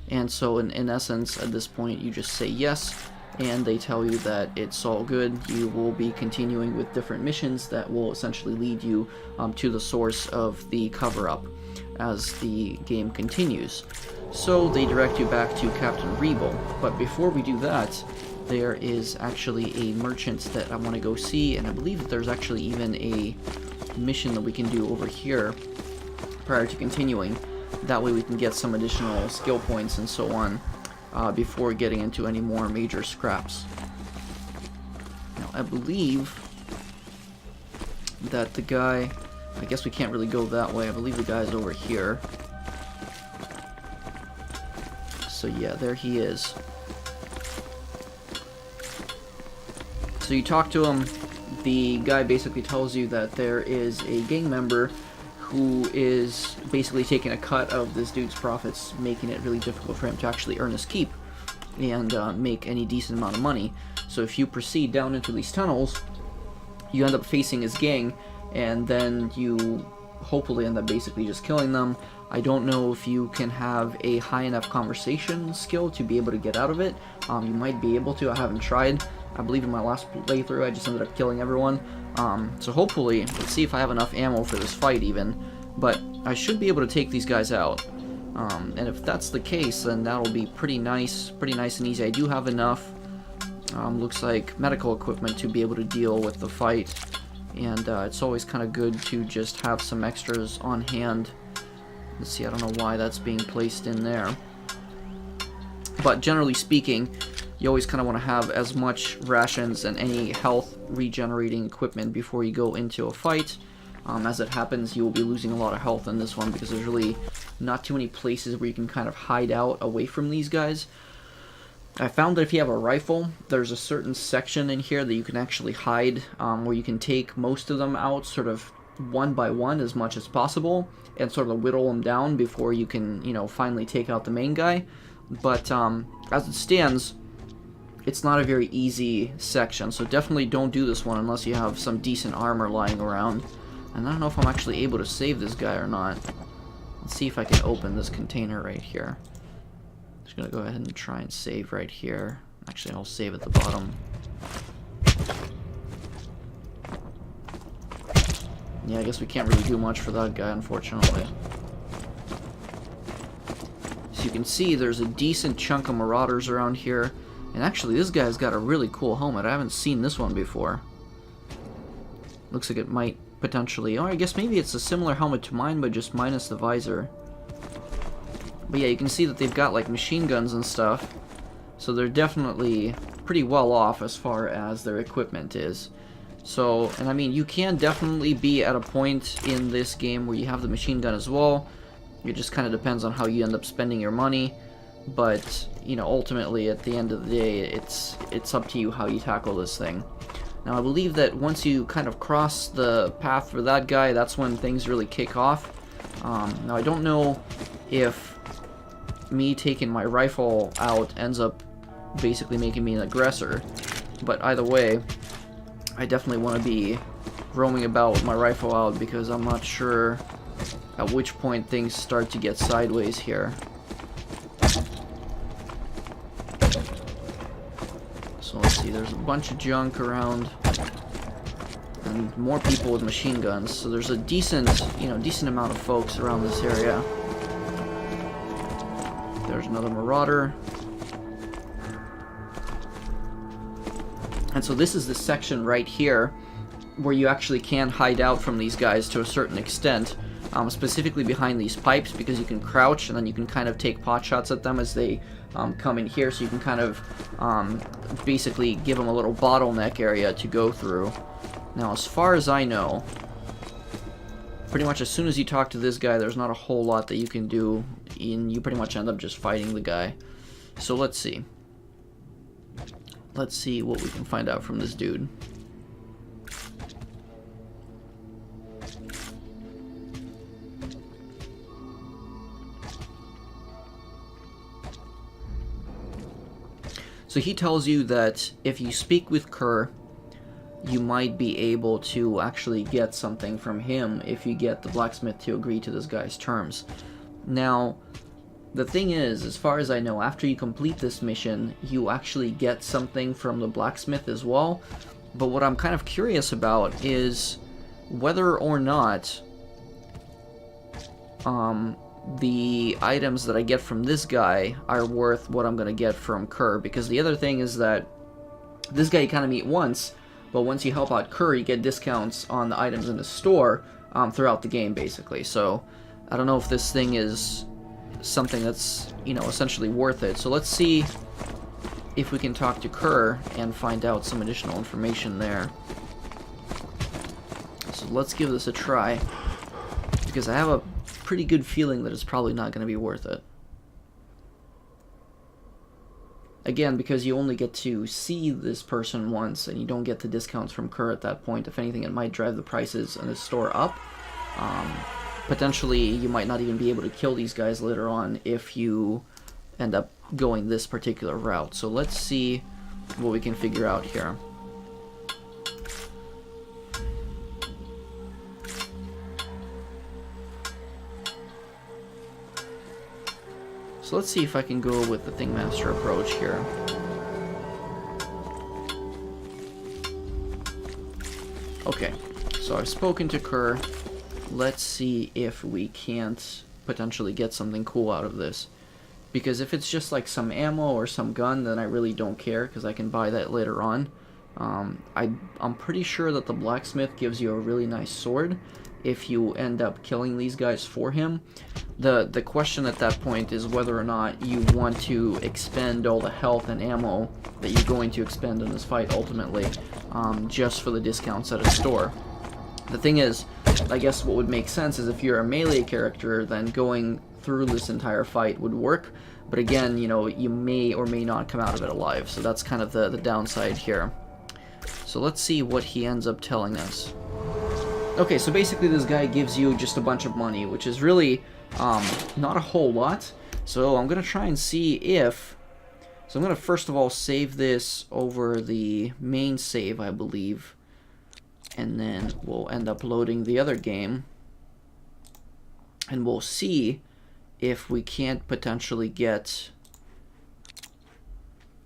And so in essence, at this point, you just say yes, and they tell you that it's all good. You will be continuing with different missions that will essentially lead you to the source of the cover-up as the game continues. So they direct you back to Captain Rebel, but before we do that, there is actually a merchant that I want to go see, and I believe that there's actually even a mission that we can do over here prior to continuing. That way we can get some additional skill points and so on before getting into any more major scraps. Now, I believe that the guy... I guess we can't really go that way. I believe the guy's over here. So yeah, there he is. So you talk to him. The guy basically tells you that there is a gang member who is basically taking a cut of this dude's profits, making it really difficult for him to actually earn his keep and make any decent amount of money. So if you proceed down into these tunnels, you end up facing his gang, and then you hopefully end up basically just killing them. I don't know if you can have a high enough conversation skill to be able to get out of it. You might be able to. I haven't tried. I believe in my last playthrough I just ended up killing everyone. So hopefully, let's see if I have enough ammo for this fight even. But I should be able to take these guys out. And if that's the case, then that'll be pretty nice and easy. I do have enough, looks like, medical equipment to be able to deal with the fight. And it's always kind of good to just have some extras on hand. Let's see, I don't know why that's being placed in there. But generally speaking, you always kind of want to have as much rations and any health regenerating equipment before you go into a fight. As it happens, you will be losing a lot of health in this one because there's really not too many places where you can kind of hide out away from these guys. I found that if you have a rifle, there's a certain section in here that you can actually hide, where you can take most of them out sort of one by one as much as possible and sort of whittle them down before you can, you know, finally take out the main guy. But as it stands, it's not a very easy section, so definitely don't do this one unless you have some decent armor lying around. And I don't know if I'm actually able to save this guy or not. Let's see if I can open this container right here. Just gonna go ahead and try and save right here. Actually, I'll save at the bottom. Yeah, I guess we can't really do much for that guy, unfortunately. So you can see there's a decent chunk of marauders around here. And actually, this guy's got a really cool helmet. I haven't seen this one before. Looks like it might potentially... Oh, I guess maybe it's a similar helmet to mine, but just minus the visor. But yeah, you can see that they've got, like, machine guns and stuff. So they're definitely pretty well off as far as their equipment is. So, and I mean, you can definitely be at a point in this game where you have the machine gun as well. It just kind of depends on how you end up spending your money. But, you know, ultimately, at the end of the day, it's up to you how you tackle this thing. Now, I believe that once you kind of cross the path for that guy, that's when things really kick off. Now, I don't know if me taking my rifle out ends up basically making me an aggressor. But either way, I definitely want to be roaming about with my rifle out because I'm not sure at which point things start to get sideways here. So let's see, there's a bunch of junk around, and more people with machine guns. So there's a decent amount of folks around this area. There's another marauder. And so this is the section right here where you actually can hide out from these guys to a certain extent, specifically behind these pipes, because you can crouch and then you can kind of take pot shots at them as they come in here, so you can kind of basically give them a little bottleneck area to go through. Now, as far as I know, pretty much as soon as you talk to this guy, there's not a whole lot that you can do, and you pretty much end up just fighting the guy. So let's see. Let's see what we can find out from this dude. So he tells you that if you speak with Kerr, you might be able to actually get something from him if you get the blacksmith to agree to this guy's terms. Now, The thing is, as far as I know, after you complete this mission, you actually get something from the blacksmith as well. But what I'm kind of curious about is whether or not the items that I get from this guy are worth what I'm going to get from Kerr. Because the other thing is that this guy you kind of meet once, but once you help out Kerr, you get discounts on the items in the store throughout the game, basically. So I don't know if this thing is something that's, you know, essentially worth it. So let's see if we can talk to Kerr and find out some additional information there. So let's give this a try, because I have a pretty good feeling that it's probably not going to be worth it. Again, because you only get to see this person once, and you don't get the discounts from Kerr at that point. If anything, it might drive the prices in the store up. Potentially, you might not even be able to kill these guys later on if you end up going this particular route. So let's see what we can figure out here. So let's see if I can go with the Thingmaster approach here. Okay, so I've spoken to Kerr. Let's see if we can't potentially get something cool out of this. Because if it's just like some ammo or some gun, then I really don't care, because I can buy that later on. I'm pretty sure that the blacksmith gives you a really nice sword if you end up killing these guys for him. The question at that point is whether or not you want to expend all the health and ammo that you're going to expend in this fight ultimately, just for the discounts at a store. The thing is, I guess what would make sense is if you're a melee character, then going through this entire fight would work. But again, you know, you may or may not come out of it alive, so that's kind of the downside here. So let's see what he ends up telling us. Okay, so basically this guy gives you just a bunch of money, which is really not a whole lot. So I'm going to try and see if... So I'm going to first of all save this over the main save, I believe. And then we'll end up loading the other game. And we'll see if we can't potentially get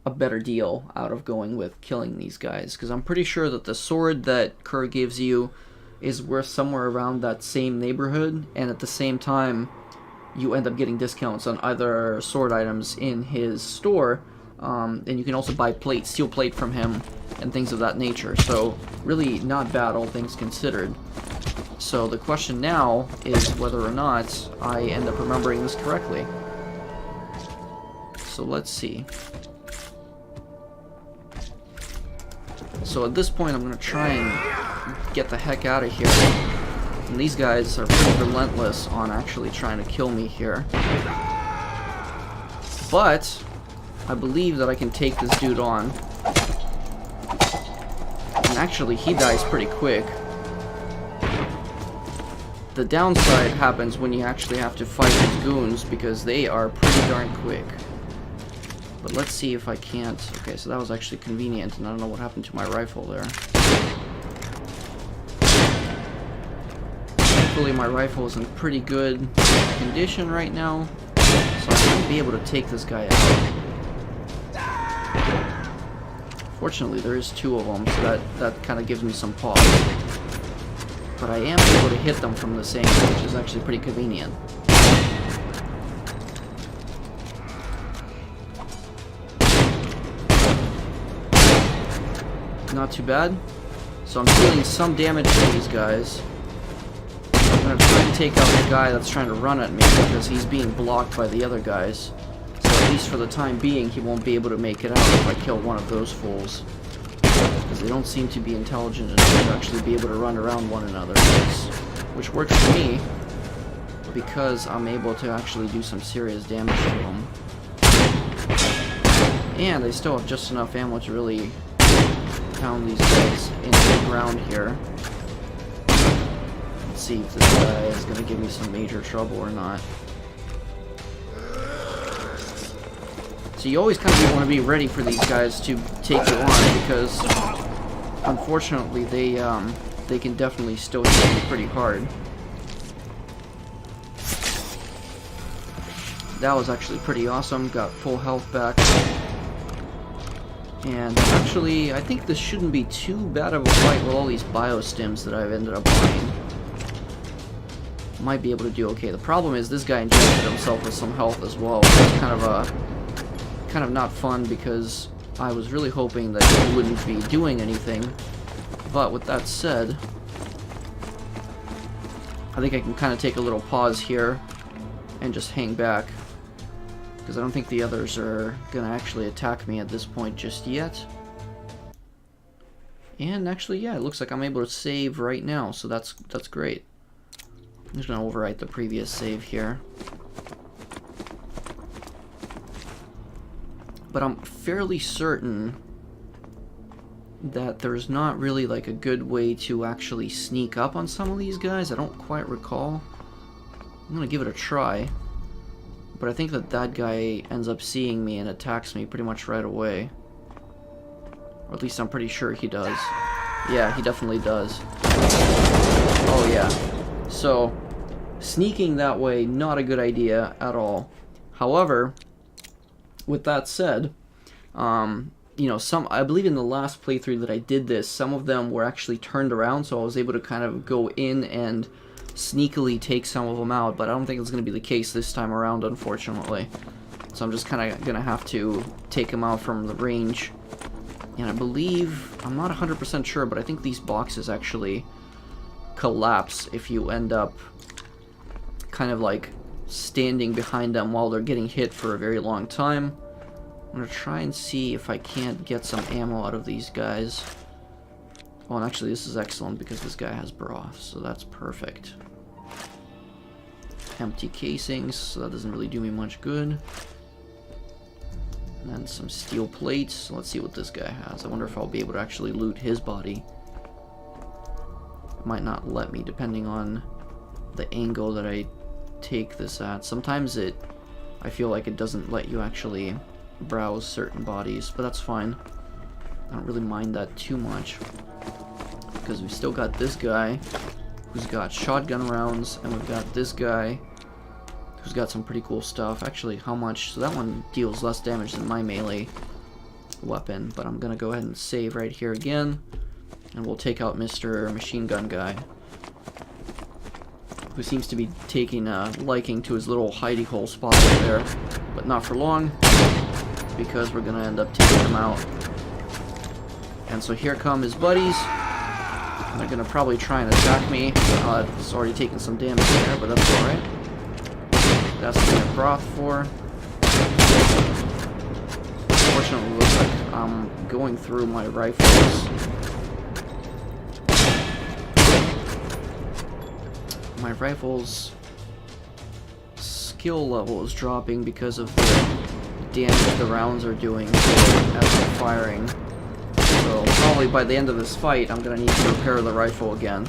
a better deal out of going with killing these guys. Because I'm pretty sure that the sword that Kerr gives you is worth somewhere around that same neighborhood, and at the same time you end up getting discounts on other sword items in his store, and you can also buy plate, steel plate from him and things of that nature. So really not bad, all things considered. So the question now is whether or not I end up remembering this correctly. So let's see. So at this point I'm going to try and get the heck out of here. And these guys are pretty relentless on actually trying to kill me here. But I believe that I can take this dude on. And actually he dies pretty quick. The downside happens when you actually have to fight these goons, because they are pretty darn quick. But let's see if I can't... Okay, so that was actually convenient, and I don't know what happened to my rifle there. Thankfully, my rifle is in pretty good condition right now, so I might be able to take this guy out. Fortunately, there is two of them, so that kind of gives me some pause. But I am able to hit them from this angle, which is actually pretty convenient. Not too bad. So I'm dealing some damage to these guys. I'm going to try to take out the guy that's trying to run at me, because he's being blocked by the other guys. So at least for the time being, he won't be able to make it out if I kill one of those fools. Because they don't seem to be intelligent enough to actually be able to run around one another. Which works for me, because I'm able to actually do some serious damage to them. And I still have just enough ammo to really pound these guys into the ground here. Let's see if this guy is going to give me some major trouble or not. So you always kind of want to be ready for these guys to take you on, because unfortunately they can definitely still hit you pretty hard. that was actually pretty awesome. Got full health back. And actually, I think this shouldn't be too bad of a fight with all these biostims that I've ended up buying. Might be able to do okay. The problem is this guy injected himself with some health as well. It's kind of not fun because I was really hoping that he wouldn't be doing anything. But with that said, I think I can kind of take a little pause here and just hang back, because I don't think the others are gonna actually attack me at this point just yet. And actually, yeah, it looks like I'm able to save right now, so that's great. I'm just gonna overwrite the previous save here. But I'm fairly certain that there's not really like a good way to actually sneak up on some of these guys. I don't quite recall. I'm gonna give it a try. But I think that that guy ends up seeing me and attacks me pretty much right away. Or at least I'm pretty sure he does. Yeah, he definitely does. Oh yeah. So, sneaking that way, not a good idea at all. However, with that said, you know, I believe in the last playthrough that I did this, some of them were actually turned around, so I was able to kind of go in and sneakily take some of them out, but I don't think it's going to be the case this time around, unfortunately. So I'm just kind of going to have to take them out from the range. And I believe, I'm not 100% sure, but I think these boxes actually collapse if you end up kind of like standing behind them while they're getting hit for a very long time. I'm going to try and see if I can't get some ammo out of these guys. Oh, and actually this is excellent because this guy has broth, so that's perfect. Empty casings, so that doesn't really do me much good. And then some steel plates. So let's see what this guy has. I wonder if I'll be able to actually loot his body. It might not let me, depending on the angle that I take this at. Sometimes I feel like it doesn't let you actually browse certain bodies, but that's fine. I don't really mind that too much, because we've still got this guy who's got shotgun rounds, and we've got this guy who's got some pretty cool stuff. Actually, how much? So that one deals less damage than my melee weapon, but I'm gonna go ahead and save right here again, and we'll take out Mr. Machine Gun Guy, who seems to be taking a liking to his little hidey hole spot over there, but not for long, because we're gonna end up taking him out. And so here come his buddies. They're gonna probably try and attack me. It's already taken some damage there, but that's alright. That's what I have broth for. Unfortunately, it looks like I'm going through my rifles. My rifle's skill level is dropping because of the damage the rounds are doing as I'm firing. So probably by the end of this fight, I'm going to need to repair the rifle again.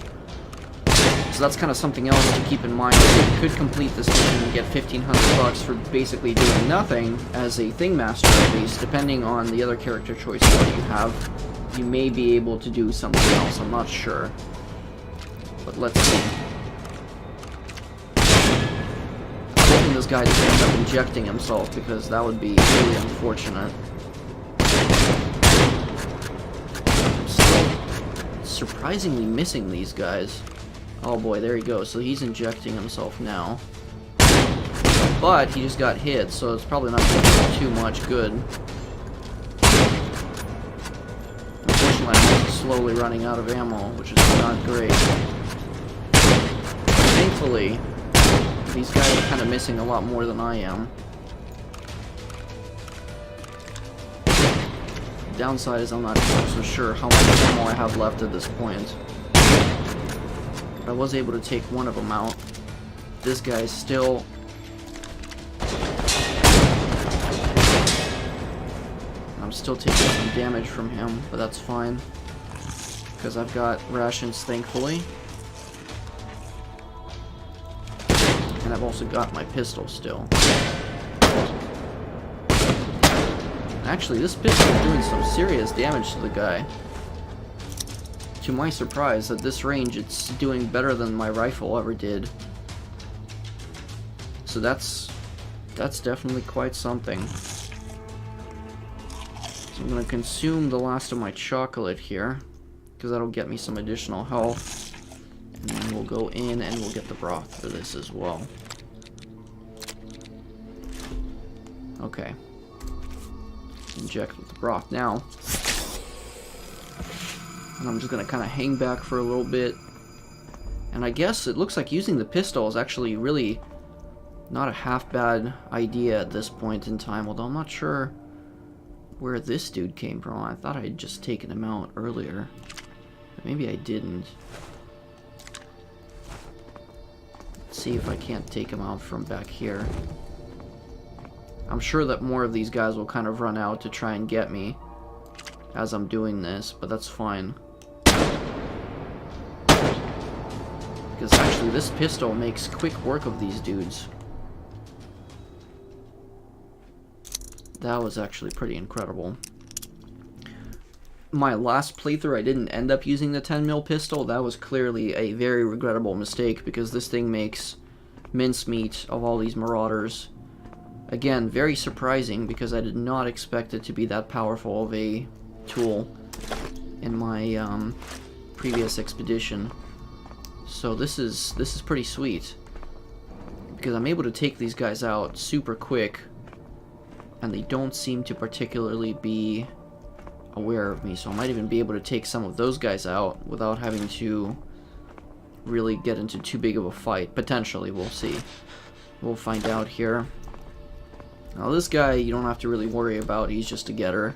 So that's kind of something else to keep in mind. You could complete this mission and get 1,500 bucks for basically doing nothing as a Thing Master, at least. Depending on the other character choices that you have, you may be able to do something else. I'm not sure. But let's see. I'm hoping this guy doesn't end up injecting himself, because that would be really unfortunate. I'm still surprisingly missing these guys. Oh boy, there he goes. So he's injecting himself now. But he just got hit, so it's probably not going to do too much good. Unfortunately, I'm also slowly running out of ammo, which is not great. Thankfully, these guys are kind of missing a lot more than I am. The downside is I'm not so sure how much ammo I have left at this point. I was able to take one of them out. This guy's still... I'm still taking some damage from him, but that's fine, because I've got rations, thankfully. And I've also got my pistol still. Actually, this pistol is doing some serious damage to the guy. To my surprise, at this range, it's doing better than my rifle ever did. So that's That's definitely quite something. So I'm gonna consume the last of my chocolate here, because that'll get me some additional health. And then we'll go in and we'll get the broth for this as well. Okay. Inject with the broth now. And I'm just gonna kind of hang back for a little bit. And I guess it looks like using the pistol is actually really not a half bad idea at this point in time, although I'm not sure where this dude came from. I thought I had just taken him out earlier. But maybe I didn't. Let's see if I can't take him out from back here. I'm sure that more of these guys will kind of run out to try and get me as I'm doing this, but that's fine. Because actually this pistol makes quick work of these dudes. That was actually pretty incredible. My last playthrough I didn't end up using the 10mm pistol. That was clearly a very regrettable mistake because this thing makes mincemeat of all these marauders. Again, very surprising because I did not expect it to be that powerful of a tool in my previous expedition. So this is pretty sweet because I'm able to take these guys out super quick, and they don't seem to particularly be aware of me. So I might even be able to take some of those guys out without having to really get into too big of a fight. Potentially, we'll see. We'll find out here. Now this guy you don't have to really worry about, he's just a getter.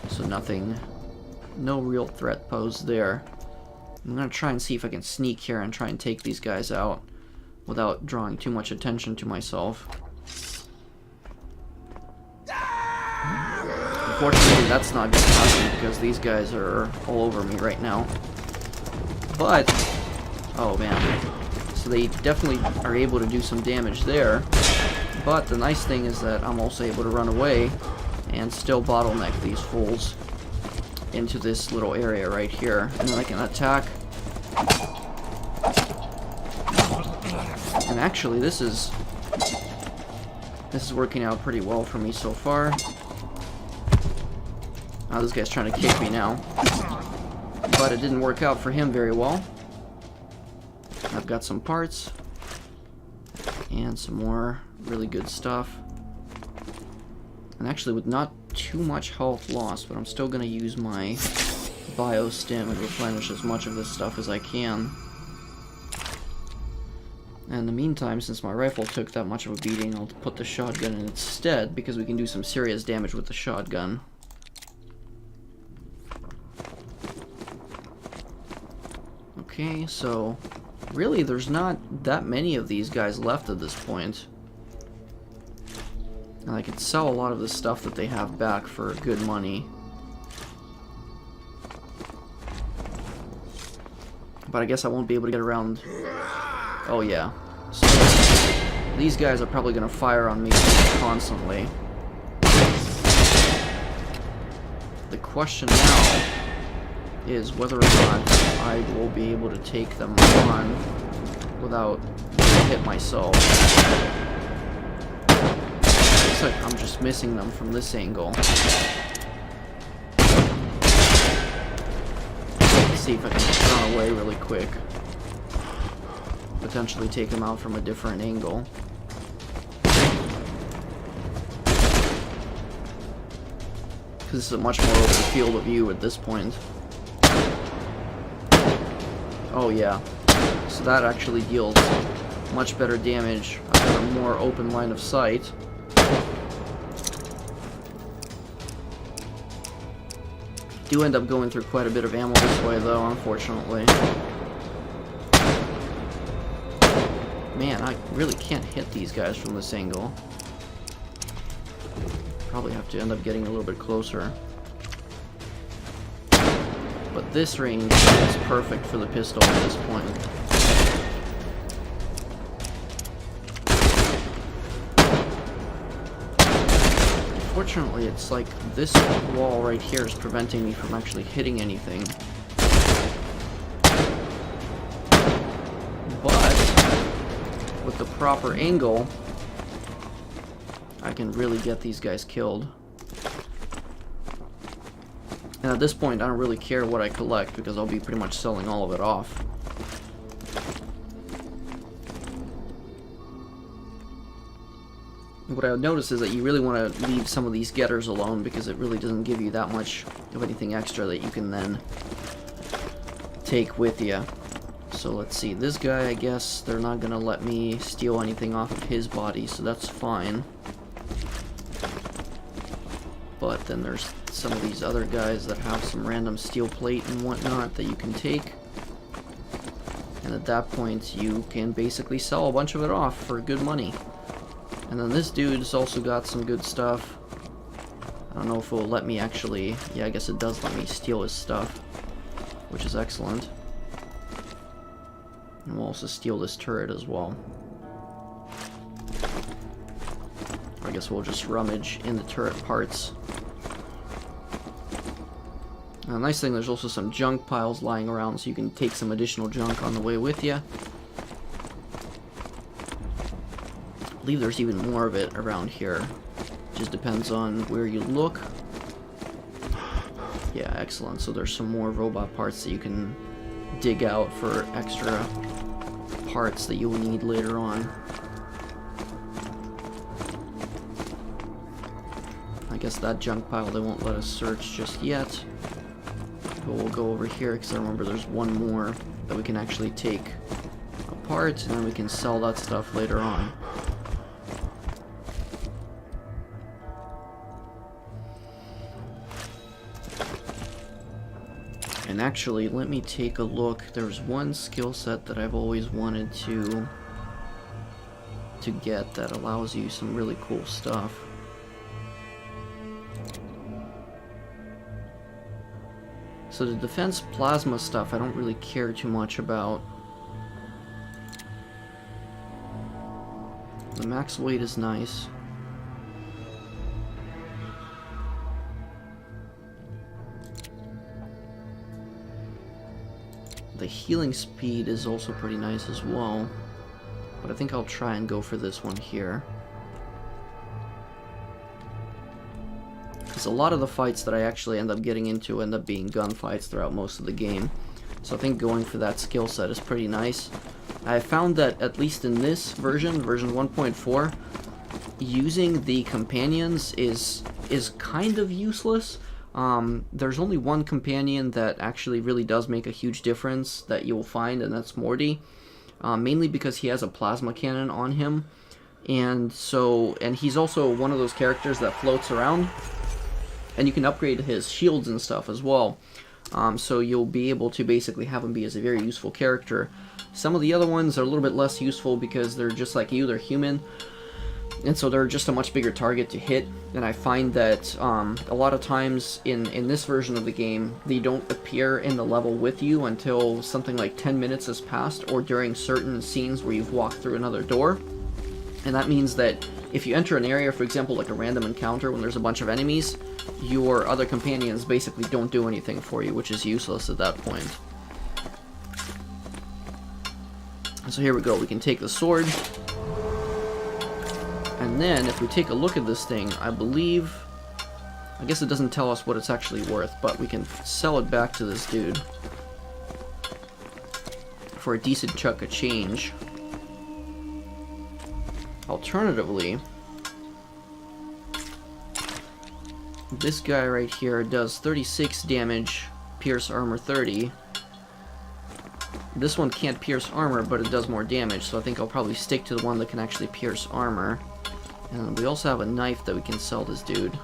So no real threat posed there. I'm gonna try and see if I can sneak here and try and take these guys out without drawing too much attention to myself. Unfortunately, that's not gonna happen because these guys are all over me right now. But, oh man. So they definitely are able to do some damage there. But the nice thing is that I'm also able to run away and still bottleneck these fools into this little area right here. And then I can attack. And actually, this is working out pretty well for me so far. Oh, this guy's trying to kick me now. But it didn't work out for him very well. I've got some parts. And some more really good stuff. And actually with not too much health lost, but I'm still going to use my biostim and replenish as much of this stuff as I can. And in the meantime, since my rifle took that much of a beating, I'll put the shotgun in instead, because we can do some serious damage with the shotgun. Okay, so really there's not that many of these guys left at this point. And I could sell a lot of the stuff that they have back for good money. But I guess I won't be able to get around. Oh yeah. So these guys are probably going to fire on me constantly. The question now is whether or not I will be able to take them on without getting hit myself. Looks like I'm just missing them from this angle. Let's see if I can run away really quick. Potentially take them out from a different angle. Because this is a much more open field of view at this point. Oh yeah. So that actually deals much better damage. I've got a more open line of sight. Do end up going through quite a bit of ammo this way though, unfortunately. Man, I really can't hit these guys from this angle. Probably have to end up getting a little bit closer. But this range is perfect for the pistol at this point. Unfortunately, it's like this wall right here is preventing me from actually hitting anything. But with the proper angle, I can really get these guys killed. And at this point, I don't really care what I collect, because I'll be pretty much selling all of it off. What I would notice is that you really want to leave some of these getters alone, because it really doesn't give you that much of anything extra that you can then take with you. So let's see, this guy, I guess they're not going to let me steal anything off of his body, so that's fine. But then there's some of these other guys that have some random steel plate and whatnot that you can take. And at that point, you can basically sell a bunch of it off for good money. And then this dude's also got some good stuff. I don't know if it will let me actually... Yeah, I guess it does let me steal his stuff, which is excellent. And we'll also steal this turret as well. I guess we'll just rummage in the turret parts. And the nice thing, there's also some junk piles lying around, so you can take some additional junk on the way with you. I believe there's even more of it around here. Just depends on where you look. Yeah, excellent. So there's some more robot parts that you can dig out for extra parts that you'll need later on. I guess that junk pile they won't let us search just yet. But we'll go over here because I remember there's one more that we can actually take apart, and then we can sell that stuff later on. And actually, let me take a look. There's one skill set that I've always wanted to get that allows you some really cool stuff. So the defense plasma stuff I don't really care too much about. The max weight is nice. The healing speed is also pretty nice as well, but I think I'll try and go for this one here. Because a lot of the fights that I actually end up getting into end up being gunfights throughout most of the game. So I think going for that skill set is pretty nice. I found that at least in this version, version 1.4, using the companions is kind of useless. There's only one companion that actually really does make a huge difference that you'll find, and that's Morty. Mainly because he has a plasma cannon on him, and he's also one of those characters that floats around, and you can upgrade his shields and stuff as well. So you'll be able to basically have him be as a very useful character. Some of the other ones are a little bit less useful because they're just like you, they're human. And so they're just a much bigger target to hit, and I find that a lot of times in this version of the game, they don't appear in the level with you until something like 10 minutes has passed, or during certain scenes where you've walked through another door. And that means that if you enter an area, for example, like a random encounter when there's a bunch of enemies, your other companions basically don't do anything for you, which is useless at that point. So here we go, we can take the sword. And then, if we take a look at this thing, I guess it doesn't tell us what it's actually worth, but we can sell it back to this dude for a decent chunk of change. Alternatively, this guy right here does 36 damage, pierce armor 30. This one can't pierce armor, but it does more damage, so I think I'll probably stick to the one that can actually pierce armor. And we also have a knife that we can sell this dude.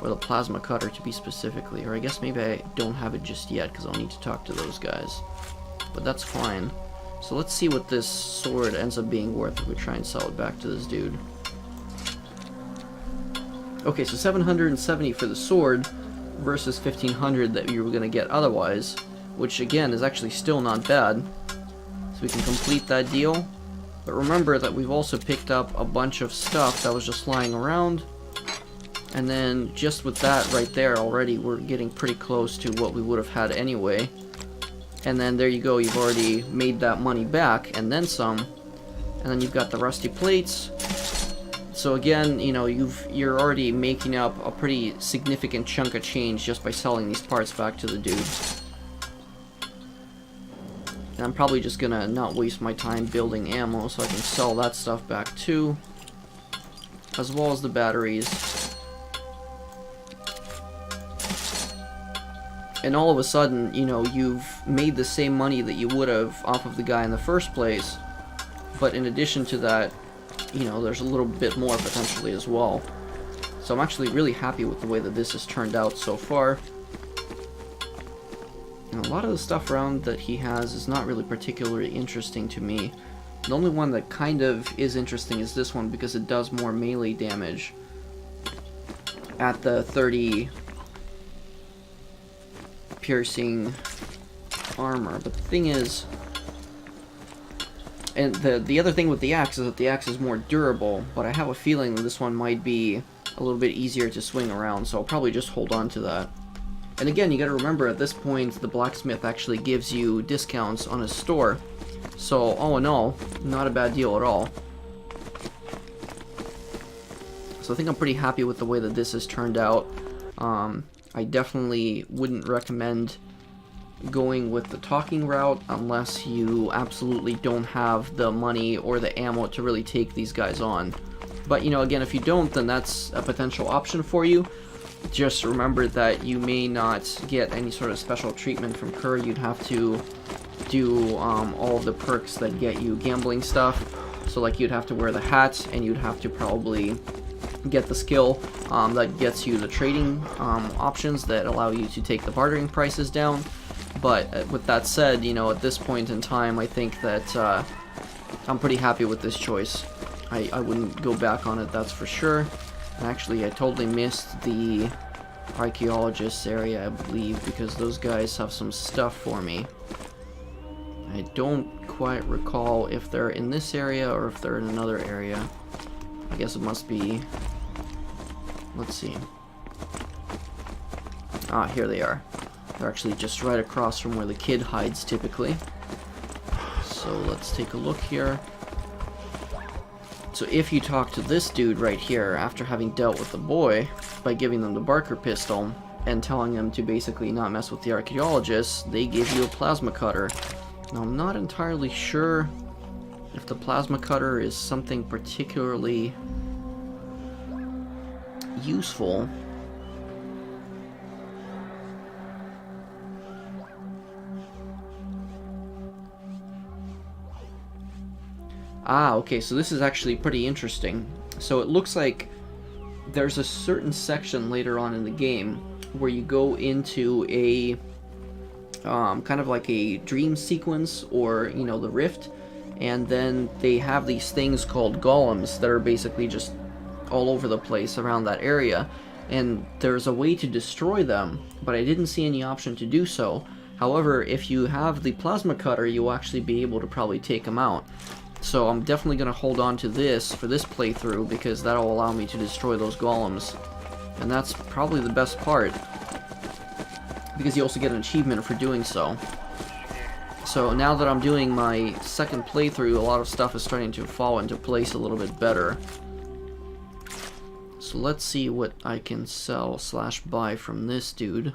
Or the plasma cutter to be specifically. Or I guess maybe I don't have it just yet because I'll need to talk to those guys. But that's fine. So let's see what this sword ends up being worth if we try and sell it back to this dude. Okay, so 770 for the sword versus 1500 that you were going to get otherwise. Which again is actually still not bad. So we can complete that deal. But remember that we've also picked up a bunch of stuff that was just lying around. And then just with that right there already, we're getting pretty close to what we would have had anyway. And then there you go, you've already made that money back, and then some. And then you've got the rusty plates. So again, you know, you're already making up a pretty significant chunk of change just by selling these parts back to the dude. And I'm probably just gonna not waste my time building ammo, so I can sell that stuff back too, as well as the batteries. And all of a sudden, you know, you've made the same money that you would have off of the guy in the first place, but in addition to that, you know, there's a little bit more potentially as well. So I'm actually really happy with the way that this has turned out so far. And a lot of the stuff around that he has is not really particularly interesting to me. The only one that kind of is interesting is this one, because it does more melee damage at the 30 piercing armor. But the thing is, and the other thing with the axe is that the axe is more durable, but I have a feeling that this one might be a little bit easier to swing around, so I'll probably just hold on to that. And again, you gotta remember, at this point, the blacksmith actually gives you discounts on his store, so all in all, not a bad deal at all. So I think I'm pretty happy with the way that this has turned out. I definitely wouldn't recommend going with the talking route unless you absolutely don't have the money or the ammo to really take these guys on. But, you know, again, if you don't, then that's a potential option for you. Just remember that you may not get any sort of special treatment from Kerr. You'd have to do all of the perks that get you gambling stuff. So, like, you'd have to wear the hat, and you'd have to probably get the skill that gets you the trading options that allow you to take the bartering prices down. But with that said, you know, at this point in time, I think that I'm pretty happy with this choice. I wouldn't go back on it, that's for sure. And actually, I totally missed the archaeologists area, I believe, because those guys have some stuff for me. I don't quite recall if they're in this area or if they're in another area. I guess it must be... Let's see. Ah, here they are. They're actually just right across from where the kid hides typically. So let's take a look here. So if you talk to this dude right here, after having dealt with the boy, by giving them the Barker pistol, and telling them to basically not mess with the archaeologists, they give you a plasma cutter. Now I'm not entirely sure if the plasma cutter is something particularly useful. Ah, okay, so this is actually pretty interesting. So it looks like there's a certain section later on in the game where you go into a kind of like a dream sequence, or, you know, the rift, and then they have these things called golems that are basically just all over the place around that area, and there's a way to destroy them, but I didn't see any option to do so. However, if you have the plasma cutter, you'll actually be able to probably take them out. So I'm definitely going to hold on to this for this playthrough, because that'll allow me to destroy those golems. And that's probably the best part, because you also get an achievement for doing so. So now that I'm doing my second playthrough, a lot of stuff is starting to fall into place a little bit better. So let's see what I can sell / buy from this dude.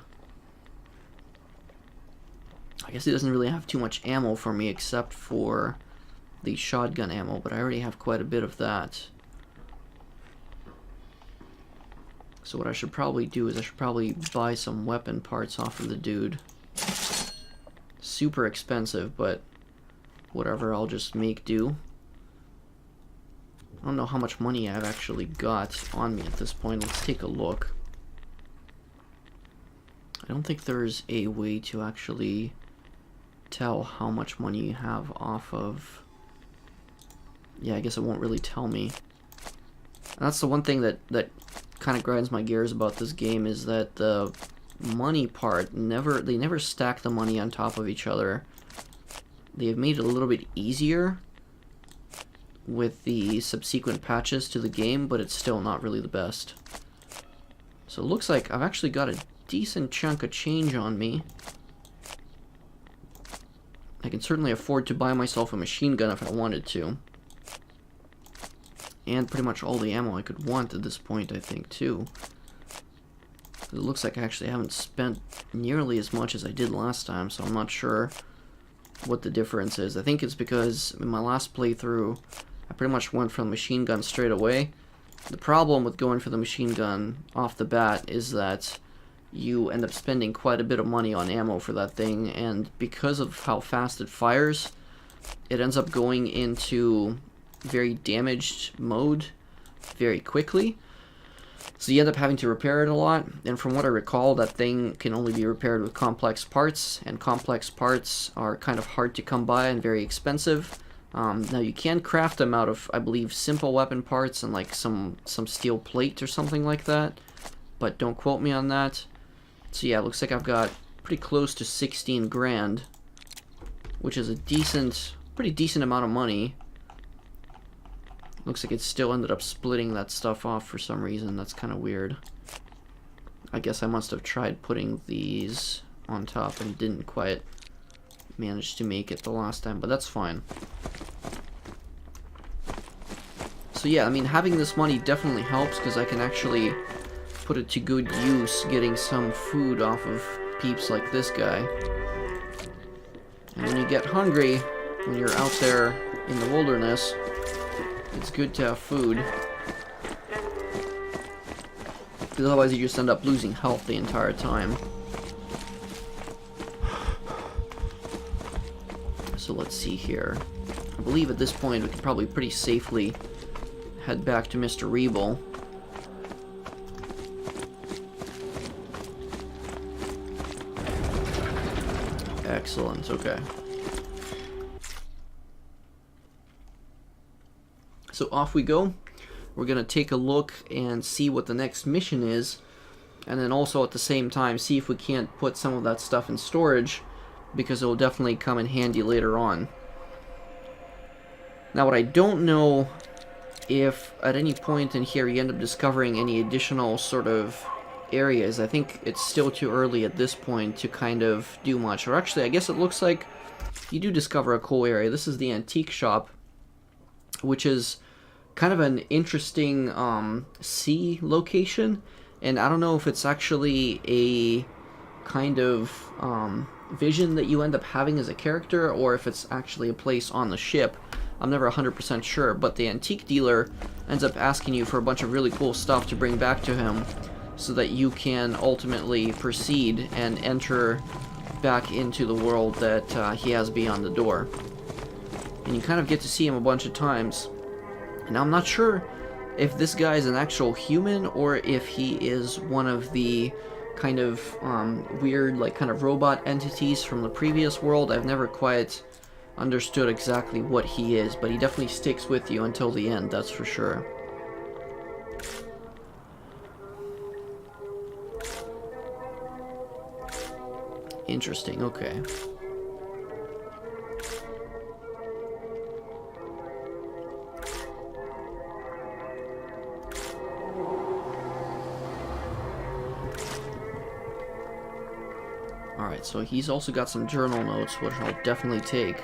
I guess he doesn't really have too much ammo for me except for the shotgun ammo, but I already have quite a bit of that. So what I should probably do is I should probably buy some weapon parts off of the dude. Super expensive, but whatever, I'll just make do. I don't know how much money I've actually got on me at this point. Let's take a look. I don't think there's a way to actually tell how much money you have off of... Yeah, I guess it won't really tell me. And that's the one thing that kind of grinds my gears about this game, is that the money part, they never stack the money on top of each other. They've made it a little bit easier with the subsequent patches to the game, but it's still not really the best. So it looks like I've actually got a decent chunk of change on me. I can certainly afford to buy myself a machine gun if I wanted to. And pretty much all the ammo I could want at this point, I think, too. It looks like I actually haven't spent nearly as much as I did last time, so I'm not sure what the difference is. I think it's because in my last playthrough, I pretty much went for the machine gun straight away. The problem with going for the machine gun off the bat is that you end up spending quite a bit of money on ammo for that thing, and because of how fast it fires, it ends up going into very damaged mode very quickly. So you end up having to repair it a lot, and from what I recall, that thing can only be repaired with complex parts, and complex parts are kind of hard to come by and very expensive. Now you can craft them out of, I believe, simple weapon parts and like some steel plate or something like that, but don't quote me on that. So yeah, it looks like I've got pretty close to 16 grand, which is a pretty decent amount of money. Looks like it still ended up splitting that stuff off for some reason. That's kind of weird. I guess I must have tried putting these on top and didn't quite manage to make it the last time, but that's fine. So yeah, I mean, having this money definitely helps because I can actually put it to good use getting some food off of peeps like this guy. And when you get hungry, when you're out there in the wilderness, it's good to have food. Because otherwise you just end up losing health the entire time. So let's see here. I believe at this point we can probably pretty safely head back to Mr. Rebel. Excellent, okay. So off we go. We're going to take a look and see what the next mission is, and then also at the same time see if we can't put some of that stuff in storage, because it will definitely come in handy later on. Now what I don't know if at any point in here you end up discovering any additional sort of areas. I think it's still too early at this point to kind of do much. Or actually, I guess it looks like you do discover a cool area. This is the antique shop, which is kind of an interesting sea location, and I don't know if it's actually a kind of vision that you end up having as a character, or if it's actually a place on the ship. I'm never 100% sure, but the antique dealer ends up asking you for a bunch of really cool stuff to bring back to him so that you can ultimately proceed and enter back into the world that he has beyond the door. And you kind of get to see him a bunch of times. Now, I'm not sure if this guy is an actual human or if he is one of the kind of weird, like, kind of robot entities from the previous world. I've never quite understood exactly what he is, but he definitely sticks with you until the end, that's for sure. Interesting, okay. Alright, so he's also got some journal notes, which I'll definitely take.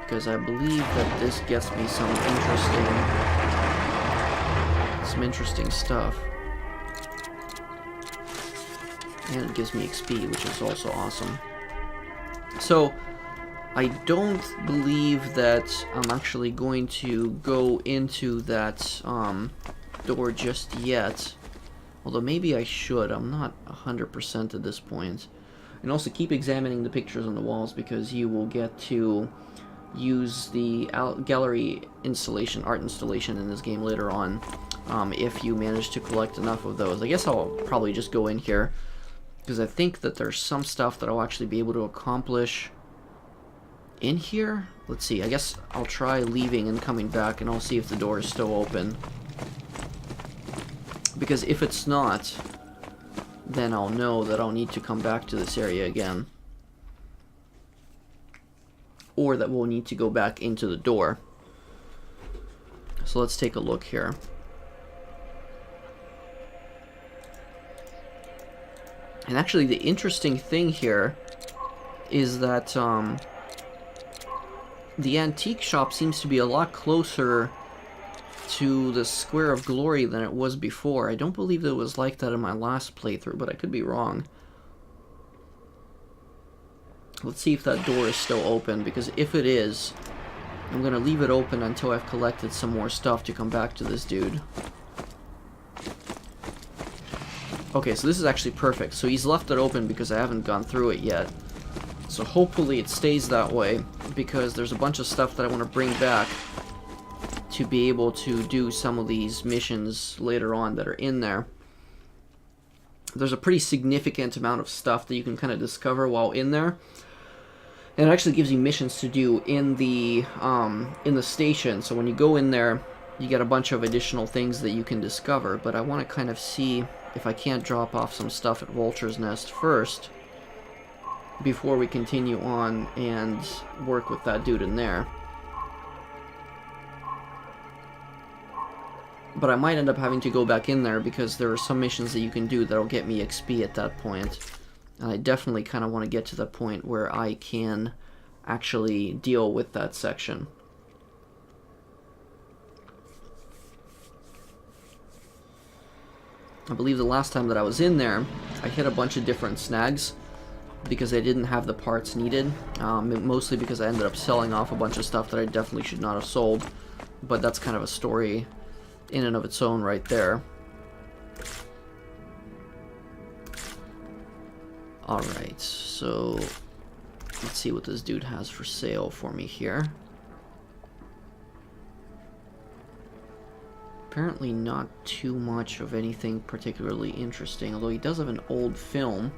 Because I believe that this gets me some interesting stuff. And it gives me XP, which is also awesome. So, I don't believe that I'm actually going to go into that door just yet. Although maybe I should. I'm not 100% at this point. And also keep examining the pictures on the walls, because you will get to use the gallery installation, art installation in this game later on, if you manage to collect enough of those. I guess I'll probably just go in here, because I think that there's some stuff that I'll actually be able to accomplish in here. Let's see, I guess I'll try leaving and coming back, and I'll see if the door is still open. Because if it's not, then I'll know that I'll need to come back to this area again. Or that we'll need to go back into the door. So let's take a look here. And actually, the interesting thing here is that the antique shop seems to be a lot closer to the Square of Glory than it was before. I don't believe that it was like that in my last playthrough, but I could be wrong. Let's see if that door is still open, because if it is, I'm going to leave it open until I've collected some more stuff to come back to this dude. Okay, so this is actually perfect. So he's left it open because I haven't gone through it yet. So hopefully it stays that way, because there's a bunch of stuff that I want to bring back to be able to do some of these missions later on that are in there. There's a pretty significant amount of stuff that you can kind of discover while in there. And it actually gives you missions to do in the station. So when you go in there, you get a bunch of additional things that you can discover. But I want to kind of see if I can't drop off some stuff at Vulture's Nest first, before we continue on and work with that dude in there. But I might end up having to go back in there, because there are some missions that you can do that'll get me XP at that point. And I definitely kind of want to get to the point where I can actually deal with that section. I believe the last time that I was in there, I hit a bunch of different snags because I didn't have the parts needed. Mostly because I ended up selling off a bunch of stuff that I definitely should not have sold. But that's kind of a story in and of its own right there. Alright, so let's see what this dude has for sale for me here. Apparently not too much of anything particularly interesting, although he does have an old film,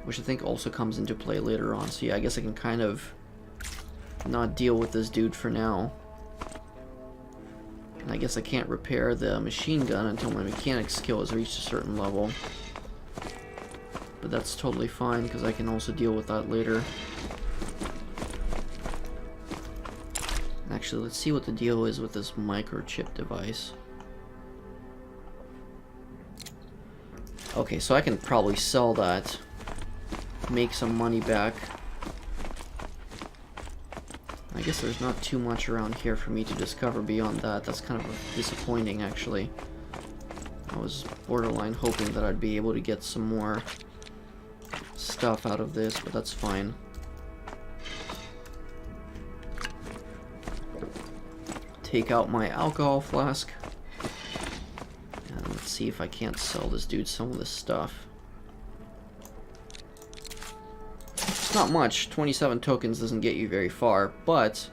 which I think also comes into play later on. So yeah, I guess I can kind of not deal with this dude for now. And I guess I can't repair the machine gun until my mechanics skill has reached a certain level. But that's totally fine, because I can also deal with that later. Actually, let's see what the deal is with this microchip device. Okay, so I can probably sell that, make some money back. I guess there's not too much around here for me to discover beyond that. That's kind of disappointing, actually. I was borderline hoping that I'd be able to get some more stuff out of this, but that's fine. Take out my alcohol flask, and let's see if I can't sell this dude some of this stuff. It's not much. 27 tokens doesn't get you very far, but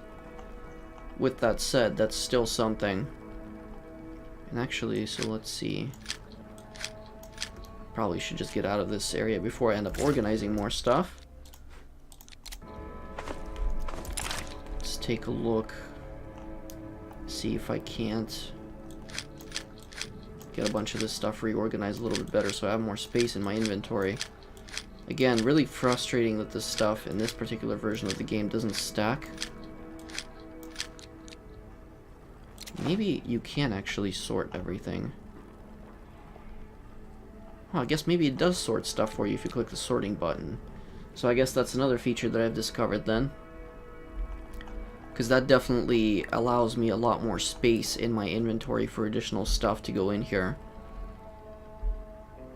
with that said, that's still something. And actually, so let's see. Probably should just get out of this area before I end up organizing more stuff. Let's take a look. See if I can't get a bunch of this stuff reorganized a little bit better so I have more space in my inventory. Again, really frustrating that this stuff in this particular version of the game doesn't stack. Maybe you can actually sort everything. Well, I guess maybe it does sort stuff for you if you click the sorting button. So I guess that's another feature that I've discovered then. Because that definitely allows me a lot more space in my inventory for additional stuff to go in here.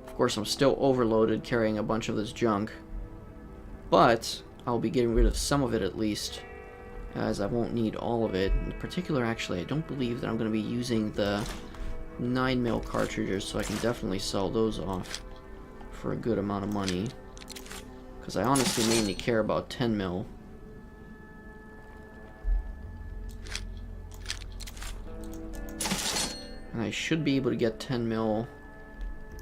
Of course, I'm still overloaded carrying a bunch of this junk. But I'll be getting rid of some of it at least, as I won't need all of it. In particular, actually, I don't believe that I'm going to be using the 9mm cartridges, so I can definitely sell those off for a good amount of money. Because I honestly mainly care about 10mm. And I should be able to get 10mm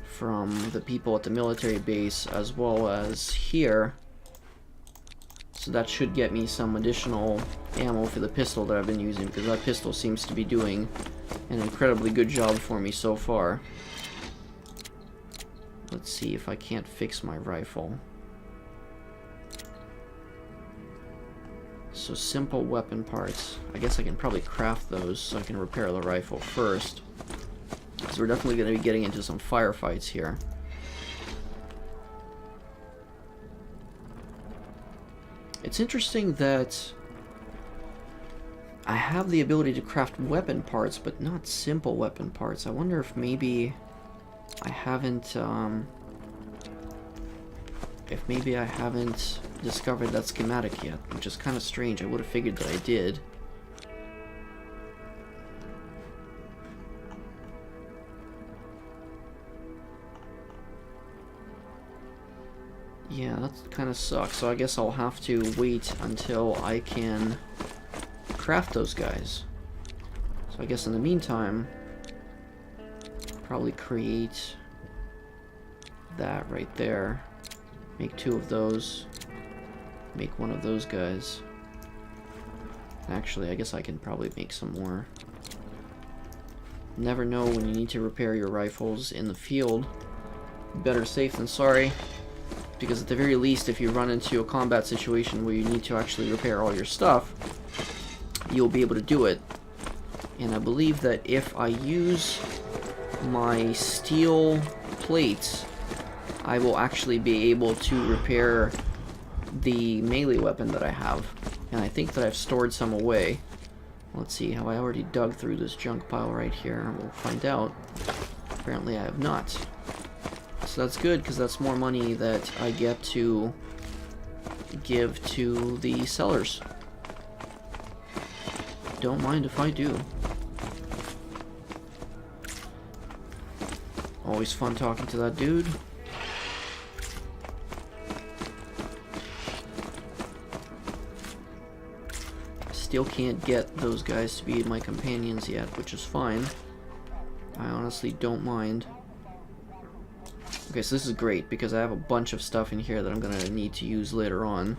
from the people at the military base as well as here. So that should get me some additional ammo for the pistol that I've been using, because that pistol seems to be doing an incredibly good job for me so far. Let's see if I can't fix my rifle. So simple weapon parts. I guess I can probably craft those so I can repair the rifle first, because we're definitely going to be getting into some firefights here. It's interesting that I have the ability to craft weapon parts, but not simple weapon parts. I wonder if maybe I haven't, discovered that schematic yet, which is kind of strange. I would have figured that I did. Yeah, that kind of sucks. So I guess I'll have to wait until I can craft those guys. So I guess in the meantime, probably create that right there. Make 2 of those. Make 1 of those guys. Actually, I guess I can probably make some more. Never know when you need to repair your rifles in the field. Better safe than sorry. Because at the very least, if you run into a combat situation where you need to actually repair all your stuff, you'll be able to do it. And I believe that if I use my steel plates, I will actually be able to repair the melee weapon that I have. And I think that I've stored some away. Let's see, have I already dug through this junk pile right here? We'll find out. Apparently I have not. So that's good, because that's more money that I get to give to the sellers. Don't mind if I do. Always fun talking to that dude. Still can't get those guys to be my companions yet, which is fine. I honestly don't mind. Okay, so this is great, because I have a bunch of stuff in here that I'm gonna need to use later on.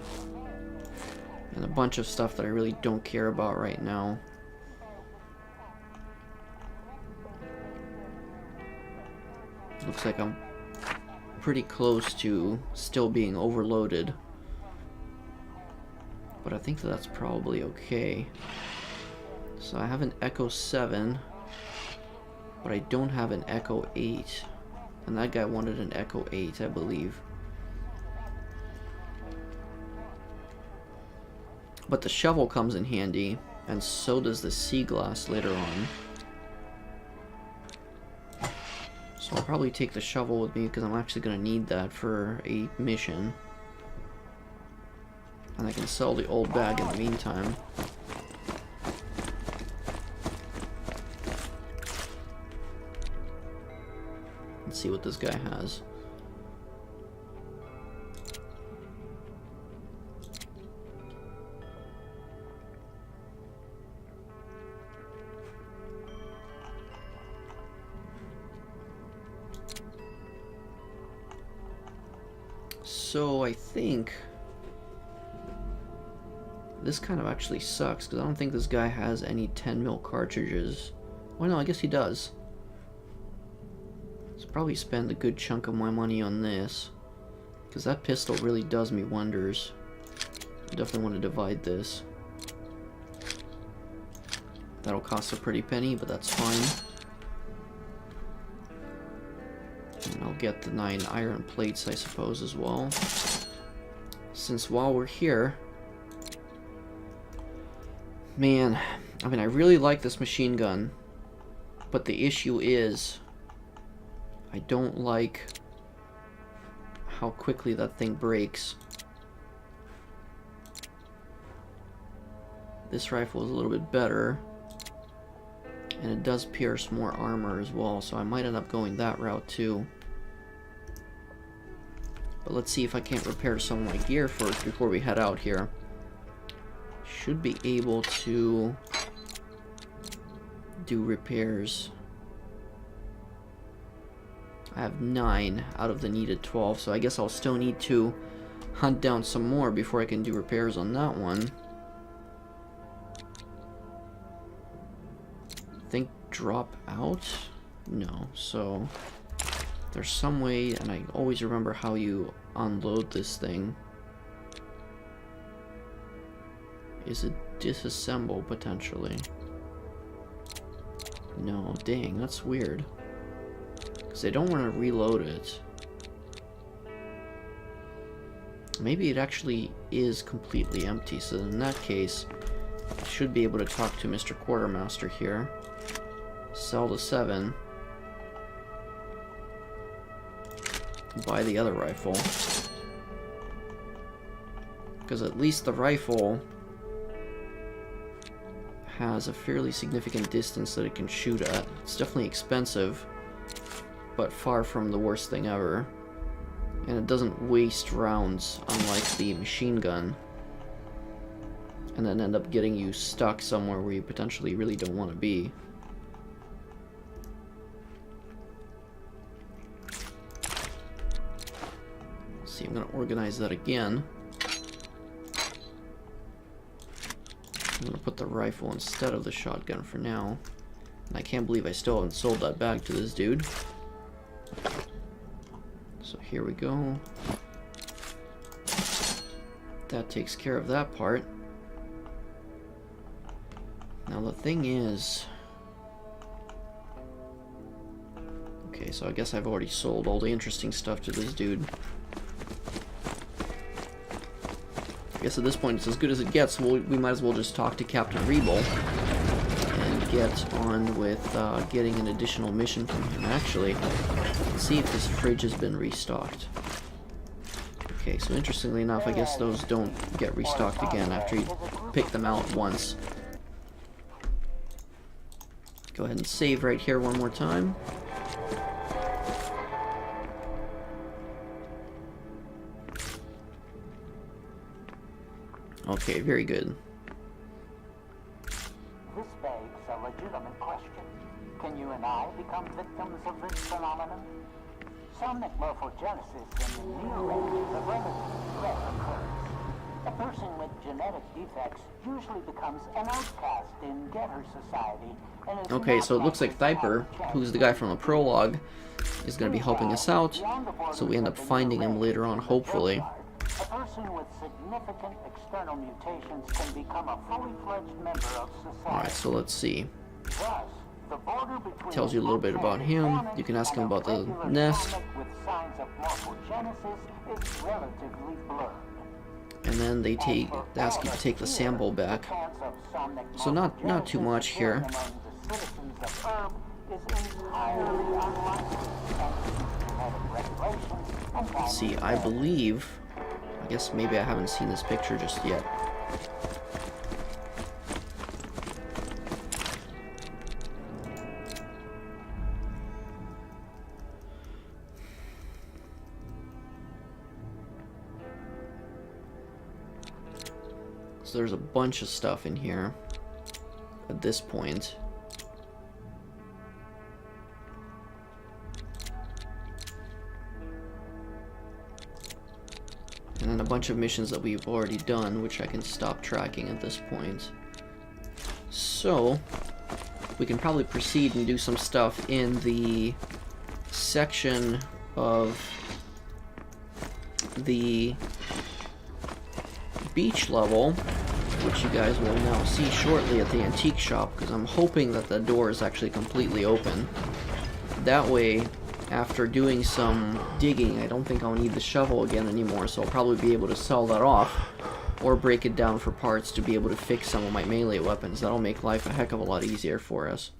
And a bunch of stuff that I really don't care about right now. Looks like I'm pretty close to still being overloaded. But I think that's probably okay. So I have an Echo 7, but I don't have an Echo 8. And that guy wanted an Echo 8, I believe. But the shovel comes in handy, and so does the sea glass later on. So I'll probably take the shovel with me, because I'm actually going to need that for a mission. And I can sell the old bag in the meantime. Let's see what this guy has. So I think this kind of actually sucks, because I don't think this guy has any 10mm cartridges. Well, no, I guess he does. So probably spend a good chunk of my money on this, because that pistol really does me wonders. I definitely want to divide this. That'll cost a pretty penny, but that's fine. And I'll get the 9 iron plates, I suppose, as well. Since while we're here... Man, I mean, I really like this machine gun, but the issue is I don't like how quickly that thing breaks. This rifle is a little bit better, and it does pierce more armor as well, so I might end up going that route too. But let's see if I can't repair some of my gear first before we head out here. Should be able to do repairs. I have 9 out of the needed 12, so I guess I'll still need to hunt down some more before I can do repairs on that one. Think drop out? No, so there's some way, and I always remember how you unload this thing. Is it disassemble, potentially? No, dang, that's weird. Because I don't want to reload it. Maybe it actually is completely empty, so in that case, Should be able to talk to Mr. Quartermaster here. Sell the 7. Buy the other rifle. Because at least the rifle has a fairly significant distance that it can shoot at. It's definitely expensive, but far from the worst thing ever. And it doesn't waste rounds, unlike the machine gun, and then end up getting you stuck somewhere where you potentially really don't want to be. Let's see, I'm going to organize that again. I'm going to put the rifle instead of the shotgun for now. And I can't believe I still haven't sold that bag to this dude. So here we go. That takes care of that part. Now the thing is... Okay, so I guess I've already sold all the interesting stuff to this dude. I guess at this point it's as good as it gets. We might as well just talk to Captain Rebel and get on with getting an additional mission from him. Actually, let's see if this fridge has been restocked. Okay, so interestingly enough, I guess those don't get restocked again after you pick them out once. Go ahead and save right here one more time. Okay, very good. This begs a legitimate question. Can you and I become victims of this phenomenon? Sonic morphogenesis in the near range is a relatively rare occurrence. A person with genetic defects usually becomes an outcast in Getter society. And is okay, so it looks like Viper, who's the guy from the prologue, is going to be helping us out, so we end up finding him later on, hopefully. A person with significant external mutations can become a fully fledged member of society. Alright, so let's see. Thus, the border between Tells you a little bit about him. You can ask him about the nest. with signs of morphogenesis is relatively blurred. And then they ask you to take the sample back. So not too much here. Let's see, I believe... I guess maybe I haven't seen this picture just yet. So there's a bunch of stuff in here at this point. And then a bunch of missions that we've already done, which I can stop tracking at this point. So, we can probably proceed and do some stuff in the section of the beach level, which you guys will now see shortly at the antique shop, because I'm hoping that the door is actually completely open. That way, after doing some digging, I don't think I'll need the shovel again anymore, so I'll probably be able to sell that off, or break it down for parts to be able to fix some of my melee weapons. That'll make life a heck of a lot easier for us.